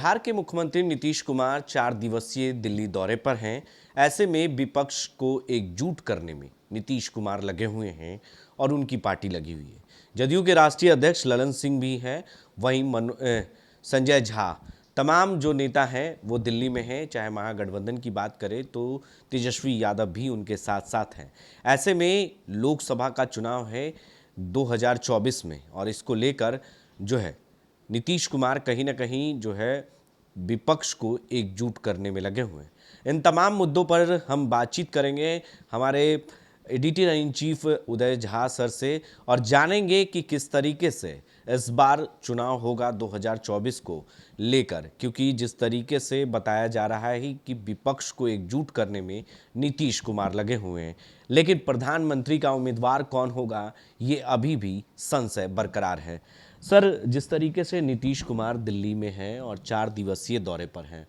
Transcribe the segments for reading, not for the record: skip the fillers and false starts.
बिहार के मुख्यमंत्री नीतीश कुमार 4 दिवसीय दिल्ली दौरे पर हैं। ऐसे में विपक्ष को एकजुट करने में नीतीश कुमार लगे हुए हैं और उनकी पार्टी लगी हुई है। जदयू के राष्ट्रीय अध्यक्ष ललन सिंह भी हैं, वहीं संजय झा, तमाम जो नेता हैं वो दिल्ली में हैं। चाहे महागठबंधन की बात करें तो तेजस्वी यादव भी उनके साथ साथ हैं। ऐसे में लोकसभा का चुनाव है 2024 में और इसको लेकर जो है नीतीश कुमार कहीं ना कहीं जो है विपक्ष को एकजुट करने में लगे हुए हैं। इन तमाम मुद्दों पर हम बातचीत करेंगे हमारे editor in chief Uday Jha sir से और जानेंगे कि किस तरीके से इस बार चुनाव होगा 2024 को लेकर, क्योंकि जिस तरीके से बताया जा रहा है कि विपक्ष को एकजुट करने में नीतीश कुमार लगे हुए हैं, लेकिन प्रधानमंत्री का उम्मीदवार कौन होगा ये अभी भी संशय बरकरार है। सर, जिस तरीके से नीतीश कुमार दिल्ली में हैं और 4 दिवसीय दौरे पर हैं,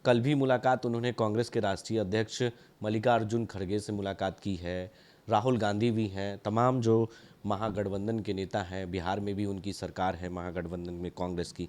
कल भी मुलाकात उन्होंने कांग्रेस के राष्ट्रीय अध्यक्ष मल्लिकार्जुन खड़गे से मुलाकात की है, राहुल गांधी भी हैं, तमाम जो महागठबंधन के नेता हैं, बिहार में भी उनकी सरकार है महागठबंधन में कांग्रेस की।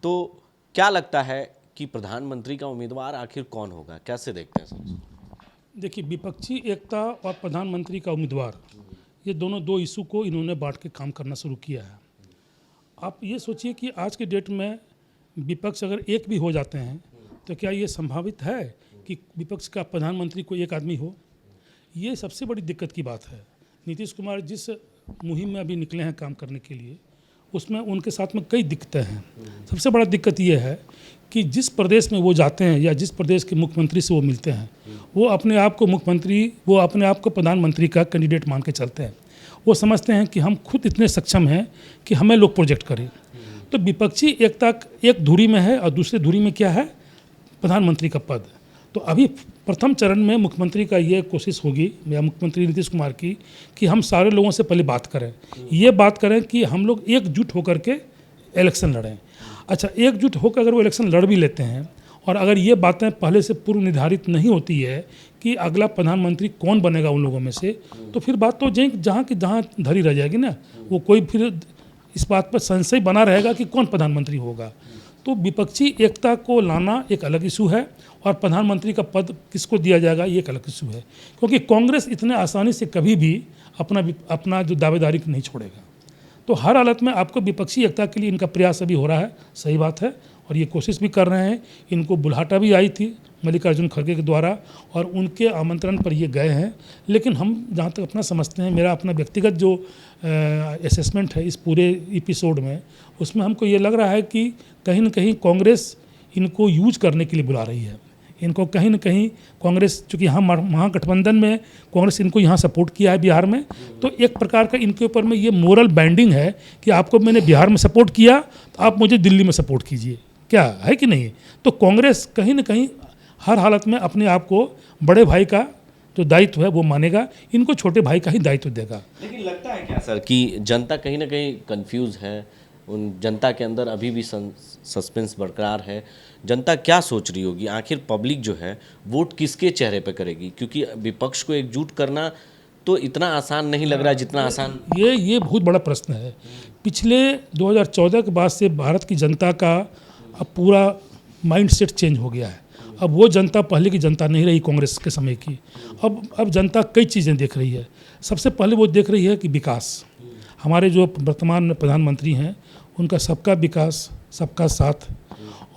तो क्या लगता है कि प्रधानमंत्री का उम्मीदवार आखिर कौन होगा, कैसे देखते हैं सर? देखिए, विपक्षी एकता और प्रधानमंत्री का उम्मीदवार, ये दोनों दो इशू को इन्होंने बांट के काम करना शुरू किया है। आप ये सोचिए कि आज के डेट में विपक्ष अगर एक भी हो जाते हैं तो क्या ये संभावित है कि विपक्ष का प्रधानमंत्री कोई एक आदमी हो? ये सबसे बड़ी दिक्कत की बात है। नीतीश कुमार जिस मुहिम में अभी निकले हैं काम करने के लिए, उसमें उनके साथ में कई दिक्कतें हैं। सबसे बड़ा दिक्कत ये है कि जिस प्रदेश में वो जाते हैं या जिस प्रदेश के मुख्यमंत्री से वो मिलते हैं, वो अपने आप को प्रधानमंत्री का कैंडिडेट मान के चलते हैं। वो समझते हैं कि हम खुद इतने सक्षम हैं कि हमें लोग प्रोजेक्ट करें। तो विपक्षी एकता एक धुरी में है और दूसरी धुरी में क्या है? प्रधानमंत्री का पद। तो अभी प्रथम चरण में मुख्यमंत्री का ये कोशिश होगी या मुख्यमंत्री नीतीश कुमार की कि हम सारे लोगों से पहले बात करें कि हम लोग एकजुट होकर के इलेक्शन लड़ें। अच्छा, एकजुट होकर अगर वो इलेक्शन लड़ भी लेते हैं और अगर ये बातें पहले से पूर्व निर्धारित नहीं होती है कि अगला प्रधानमंत्री कौन बनेगा उन लोगों में से, तो फिर बात तो जहाँ की जहाँ धरी रह जाएगी ना। वो कोई फिर इस बात पर संशय बना रहेगा कि कौन प्रधानमंत्री होगा। तो विपक्षी एकता को लाना एक अलग इशू है और प्रधानमंत्री का पद किसको दिया जाएगा ये एक अलग इशू है, क्योंकि कांग्रेस इतने आसानी से कभी भी अपना जो दावेदारी नहीं छोड़ेगा। तो हर हालत में आपको विपक्षी एकता के लिए इनका प्रयास अभी हो रहा है, सही बात है, और ये कोशिश भी कर रहे हैं। इनको बुलाहटा भी आई थी मल्लिकार्जुन खड़गे के द्वारा और उनके आमंत्रण पर ये गए हैं। लेकिन हम जहाँ तक अपना समझते हैं, मेरा अपना व्यक्तिगत जो असेसमेंट है इस पूरे एपिसोड में, उसमें हमको ये लग रहा है कि कहीं ना कहीं कांग्रेस इनको यूज करने के लिए बुला रही है। इनको कहीं ना कहीं कांग्रेस, चूँकि यहाँ महागठबंधन में कांग्रेस इनको यहाँ सपोर्ट किया है बिहार में, तो एक प्रकार का इनके ऊपर में ये मोरल बाइंडिंग है कि आपको मैंने बिहार में सपोर्ट किया तो आप मुझे दिल्ली में सपोर्ट कीजिए, क्या है कि नहीं? तो कांग्रेस कहीं ना कहीं हर हालत में अपने आप को बड़े भाई का जो दायित्व है वो मानेगा, इनको छोटे भाई का ही दायित्व देगा। लेकिन लगता है क्या सर कि जनता कहीं ना कहीं कंफ्यूज है, उन जनता के अंदर अभी भी सस्पेंस बरकरार है। जनता क्या सोच रही होगी, आखिर पब्लिक जो है वोट किसके चेहरे पे करेगी? क्योंकि विपक्ष को एकजुट करना तो इतना आसान नहीं लग रहा है जितना आसान ये बहुत बड़ा प्रश्न है। पिछले 2014 के बाद से भारत की जनता का अब पूरा माइंडसेट चेंज हो गया है। अब वो जनता पहले की जनता नहीं रही कांग्रेस के समय की। अब जनता कई चीज़ें देख रही है। सबसे पहले वो देख रही है कि विकास, हमारे जो वर्तमान में प्रधानमंत्री हैं उनका सबका विकास, सबका साथ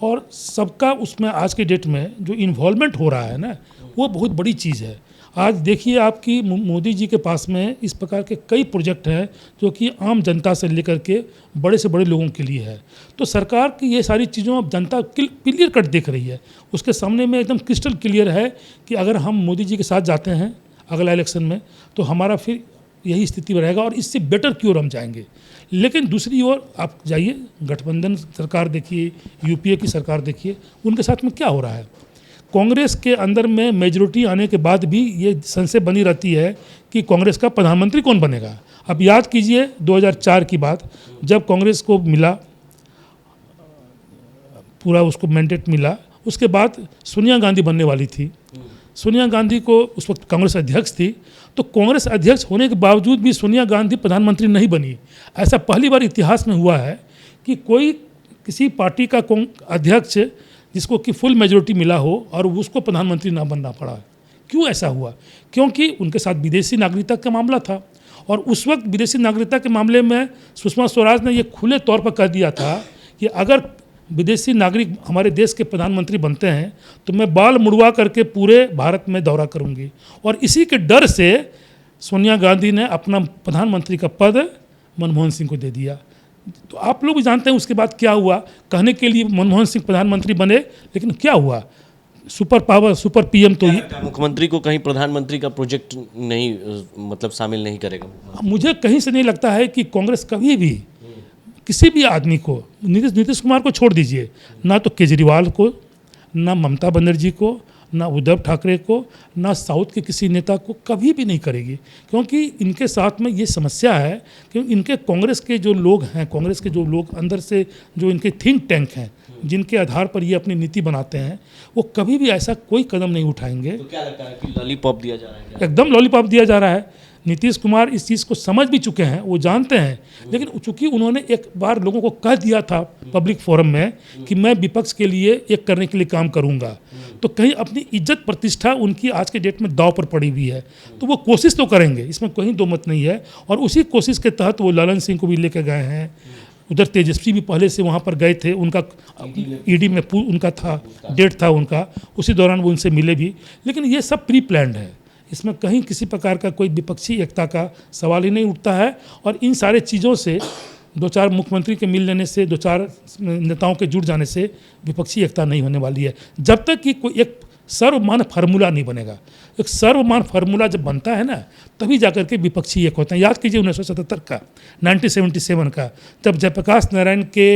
और सबका, उसमें आज के डेट में जो इन्वॉल्वमेंट हो रहा है ना, वो बहुत बड़ी चीज़ है। आज देखिए आपकी मोदी जी के पास में इस प्रकार के कई प्रोजेक्ट हैं जो कि आम जनता से लेकर के बड़े से बड़े लोगों के लिए है। तो सरकार की ये सारी चीज़ों अब जनता क्लियर कट देख रही है। उसके सामने में एकदम क्रिस्टल क्लियर है कि अगर हम मोदी जी के साथ जाते हैं अगला इलेक्शन में तो हमारा फिर यही स्थिति रहेगा और इससे बेटर की ओर हम जाएंगे। लेकिन दूसरी ओर आप जाइए, गठबंधन सरकार देखिए, यूपीए की सरकार देखिए, उनके साथ में क्या हो रहा है। कांग्रेस के अंदर में मेजॉरिटी आने के बाद भी ये संशय बनी रहती है कि कांग्रेस का प्रधानमंत्री कौन बनेगा। अब याद कीजिए 2004 की बात, जब कांग्रेस को मिला पूरा उसको मैंडेट मिला, उसके बाद सोनिया गांधी बनने वाली थी। सोनिया गांधी को उस वक्त कांग्रेस अध्यक्ष थी, तो कांग्रेस अध्यक्ष होने के बावजूद भी सोनिया गांधी प्रधानमंत्री नहीं बनी। ऐसा पहली बार इतिहास में हुआ है कि कोई किसी पार्टी का अध्यक्ष जिसको कि फुल मेजोरिटी मिला हो और उसको प्रधानमंत्री ना बनना पड़ा। क्यों ऐसा हुआ? क्योंकि उनके साथ विदेशी नागरिकता का मामला था और उस वक्त विदेशी नागरिकता के मामले में सुषमा स्वराज ने ये खुले तौर पर कह दिया था कि अगर विदेशी नागरिक हमारे देश के प्रधानमंत्री बनते हैं तो मैं बाल मुड़वा करके पूरे भारत में दौरा करूंगी। और इसी के डर से सोनिया गांधी ने अपना प्रधानमंत्री का पद मनमोहन सिंह को दे दिया। तो आप लोग भी जानते हैं उसके बाद क्या हुआ। कहने के लिए मनमोहन सिंह प्रधानमंत्री बने, लेकिन क्या हुआ? सुपर पावर, सुपर पीएम तो मुख्यमंत्री को कहीं प्रधानमंत्री का प्रोजेक्ट नहीं मतलब शामिल नहीं करेगा। मुझे कहीं से नहीं लगता है कि कांग्रेस कभी भी किसी भी आदमी को, नीतीश कुमार को छोड़ दीजिए, ना तो केजरीवाल को, ना ममता बनर्जी को, ना उद्धव ठाकरे को, ना साउथ के किसी नेता को कभी भी नहीं करेगी। क्योंकि इनके साथ में ये समस्या है कि इनके कांग्रेस के जो लोग हैं, कांग्रेस के जो लोग अंदर से जो इनके थिंक टैंक हैं, जिनके आधार पर ये अपनी नीति बनाते हैं, वो कभी भी ऐसा कोई कदम नहीं उठाएंगे। तो क्या लगता है कि लॉलीपॉप दिया जा रहा है? एकदम लॉलीपॉप दिया जा रहा है। नीतीश कुमार इस चीज़ को समझ भी चुके हैं, वो जानते हैं, लेकिन चूंकि उन्होंने एक बार लोगों को कह दिया था पब्लिक फोरम में कि मैं विपक्ष के लिए एक करने के लिए काम करूंगा, तो कहीं अपनी इज्जत प्रतिष्ठा उनकी आज के डेट में दांव पर पड़ी हुई है। तो वो कोशिश तो करेंगे, इसमें कोई दो मत नहीं है। और उसी कोशिश के तहत वो ललन सिंह को भी लेकर गए हैं। उधर तेजस्वी भी पहले से वहाँ पर गए थे, उनका ईडी में उनका था, डेट था उनका, उसी दौरान वो उनसे मिले भी। लेकिन ये सब प्री प्लान्ड है, इसमें कहीं किसी प्रकार का कोई विपक्षी एकता का सवाल ही नहीं उठता है। और इन सारे चीज़ों से, दो चार मुख्यमंत्री के मिल लेने से, दो चार नेताओं के जुड़ जाने से विपक्षी एकता नहीं होने वाली है, जब तक कि कोई एक सर्वमान्य फार्मूला नहीं बनेगा। एक सर्वमान्य फार्मूला जब बनता है ना, तभी जाकर के विपक्षी एक होते हैं। याद कीजिए 1977 का, 1977 का, जब जयप्रकाश नारायण के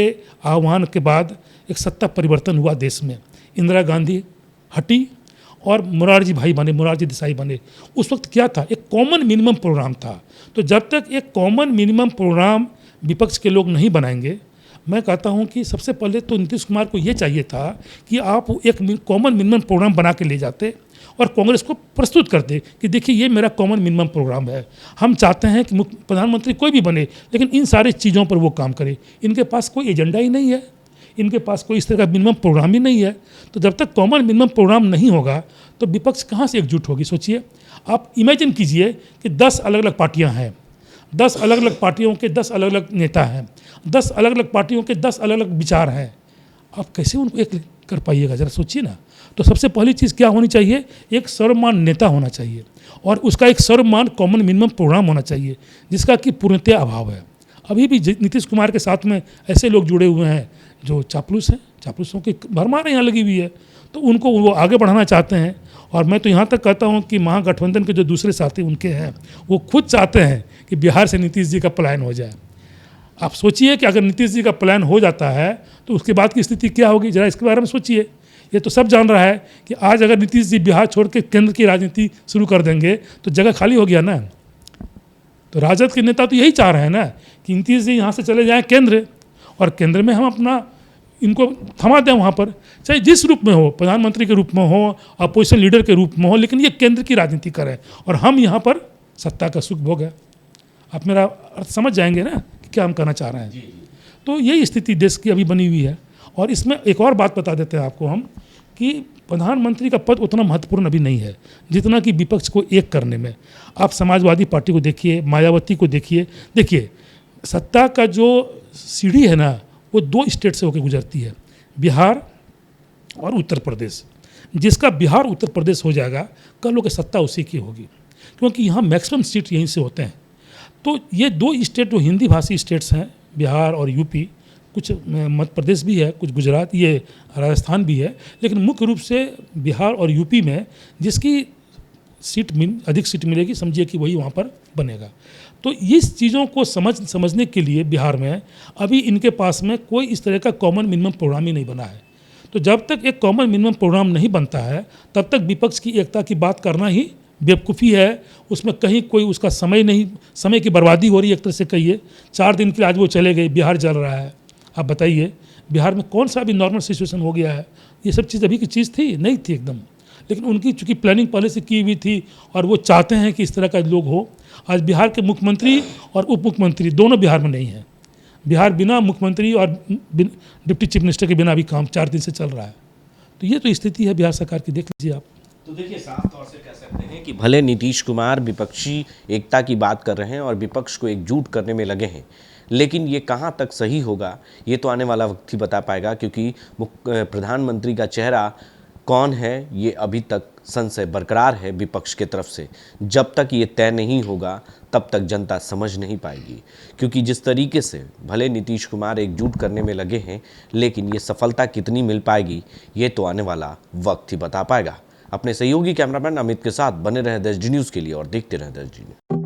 आह्वान के बाद एक सत्ता परिवर्तन हुआ देश में। इंदिरा गांधी हटी और मोरारजी देसाई बने। उस वक्त क्या था? एक कॉमन मिनिमम प्रोग्राम था। तो जब तक एक कॉमन मिनिमम प्रोग्राम विपक्ष के लोग नहीं बनाएंगे, मैं कहता हूं कि सबसे पहले तो नीतीश कुमार को ये चाहिए था कि आप एक कॉमन मिनिमम प्रोग्राम बना के ले जाते और कांग्रेस को प्रस्तुत करते कि देखिए ये मेरा कॉमन मिनिमम प्रोग्राम है, हम चाहते हैं कि प्रधानमंत्री कोई भी बने, लेकिन इन सारी चीज़ों पर वो काम करे। इनके पास कोई एजेंडा ही नहीं है, इनके पास कोई इस तरह का मिनिमम प्रोग्राम ही नहीं है। तो जब तक कॉमन मिनिमम प्रोग्राम नहीं होगा तो विपक्ष कहाँ से एकजुट होगी? सोचिए, आप इमेजिन कीजिए कि 10 अलग अलग पार्टियां हैं, 10 अलग अलग पार्टियों के 10 अलग अलग नेता हैं, 10 अलग अलग पार्टियों के 10 अलग अलग विचार हैं। आप कैसे उनको एक कर पाइएगा? ज़रा सोचिए ना। तो सबसे पहली चीज़ क्या होनी चाहिए? एक सर्वमान्य नेता होना चाहिए और उसका एक सर्वमान्य कॉमन मिनिमम प्रोग्राम होना चाहिए, जिसका कि पूर्णतः अभाव है। अभी भी नीतीश कुमार के साथ में ऐसे लोग जुड़े हुए हैं जो चापलूस हैं, चापलूसों की भरमार यहाँ लगी हुई है, तो उनको वो आगे बढ़ाना चाहते हैं। और मैं तो यहाँ तक कहता हूँ कि महागठबंधन के जो दूसरे साथी उनके हैं, वो खुद चाहते हैं कि बिहार से नीतीश जी का पलायन हो जाए। आप सोचिए कि अगर नीतीश जी का पलायन हो जाता है तो उसके बाद की स्थिति क्या होगी? जरा इसके बारे में सोचिए। ये तो सब जान रहा है कि आज अगर नीतीश जी बिहार छोड़ के केंद्र की राजनीति शुरू कर देंगे तो जगह खाली हो गया ना। तो राजद के नेता तो यही चाह रहे हैं ना कि नीतीश जी यहाँ से चले जाएँ केंद्र, और केंद्र में हम अपना इनको थमा दें वहाँ पर, चाहे जिस रूप में हो, प्रधानमंत्री के रूप में हो, अपोजिशन लीडर के रूप में हो, लेकिन ये केंद्र की राजनीति करें और हम यहाँ पर सत्ता का सुख भोगें। आप मेरा अर्थ समझ जाएंगे ना कि क्या हम कहना चाह रहे हैं। तो यही स्थिति देश की अभी बनी हुई है। और इसमें एक और बात बता देते हैं आपको हम कि प्रधानमंत्री का पद उतना महत्वपूर्ण अभी नहीं है जितना कि विपक्ष को एक करने में। आप समाजवादी पार्टी को देखिए, मायावती को देखिए। देखिए, सत्ता का जो सीढ़ी है ना, वो 2 स्टेट से होकर गुजरती है, बिहार और उत्तर प्रदेश। जिसका बिहार उत्तर प्रदेश हो जाएगा, कल लोग सत्ता उसी की होगी, क्योंकि यहाँ मैक्सिमम सीट यहीं से होते हैं। तो ये 2 स्टेट जो हिंदी भाषी स्टेट्स हैं, बिहार और यूपी, कुछ मध्य प्रदेश भी है, कुछ गुजरात, ये राजस्थान भी है, लेकिन मुख्य रूप से बिहार और यूपी में जिसकी अधिक सीट मिलेगी, समझिए कि वही वहाँ पर बनेगा। तो इस चीज़ों को समझने के लिए बिहार में अभी इनके पास में कोई इस तरह का कॉमन मिनिमम प्रोग्राम ही नहीं बना है। तो जब तक एक कॉमन मिनिमम प्रोग्राम नहीं बनता है, तब तक विपक्ष की एकता की बात करना ही बेवकूफ़ी है। उसमें कहीं कोई उसका समय की बर्बादी हो रही है। एक तरह से कहिए 4 दिन के लिए आज वो चले गए, बिहार जल रहा है। आप बताइए, बिहार में कौन सा अभी नॉर्मल सिचुएशन हो गया है? ये सब चीज़ अभी की चीज़ थी? नहीं थी एकदम। लेकिन उनकी चूँकि प्लानिंग पहले से की हुई थी और वो चाहते हैं कि इस तरह का लोग हो। आज बिहार के मुख्यमंत्री और उप मुख्यमंत्री दोनों बिहार में नहीं हैं। बिहार बिना मुख्यमंत्री और डिप्टी चीफ मिनिस्टर के बिना भी काम 4 दिन से चल रहा है। तो ये तो स्थिति है बिहार सरकार की, देख लीजिए आप। तो देखिए, साफ तौर से कह सकते हैं कि भले नीतीश कुमार विपक्षी एकता की बात कर रहे हैं और विपक्ष को एकजुट करने में लगे हैं, लेकिन ये कहाँ तक सही होगा ये तो आने वाला वक्त ही बता पाएगा, क्योंकि प्रधानमंत्री का चेहरा कौन है ये अभी तक संशय बरकरार है विपक्ष के तरफ से। जब तक ये तय नहीं होगा तब तक जनता समझ नहीं पाएगी, क्योंकि जिस तरीके से भले नीतीश कुमार एकजुट करने में लगे हैं, लेकिन ये सफलता कितनी मिल पाएगी ये तो आने वाला वक्त ही बता पाएगा। अपने सहयोगी कैमरामैन अमित के साथ बने रहे देश डी न्यूज़ के लिए और देखते रहे देश डी न्यूज़।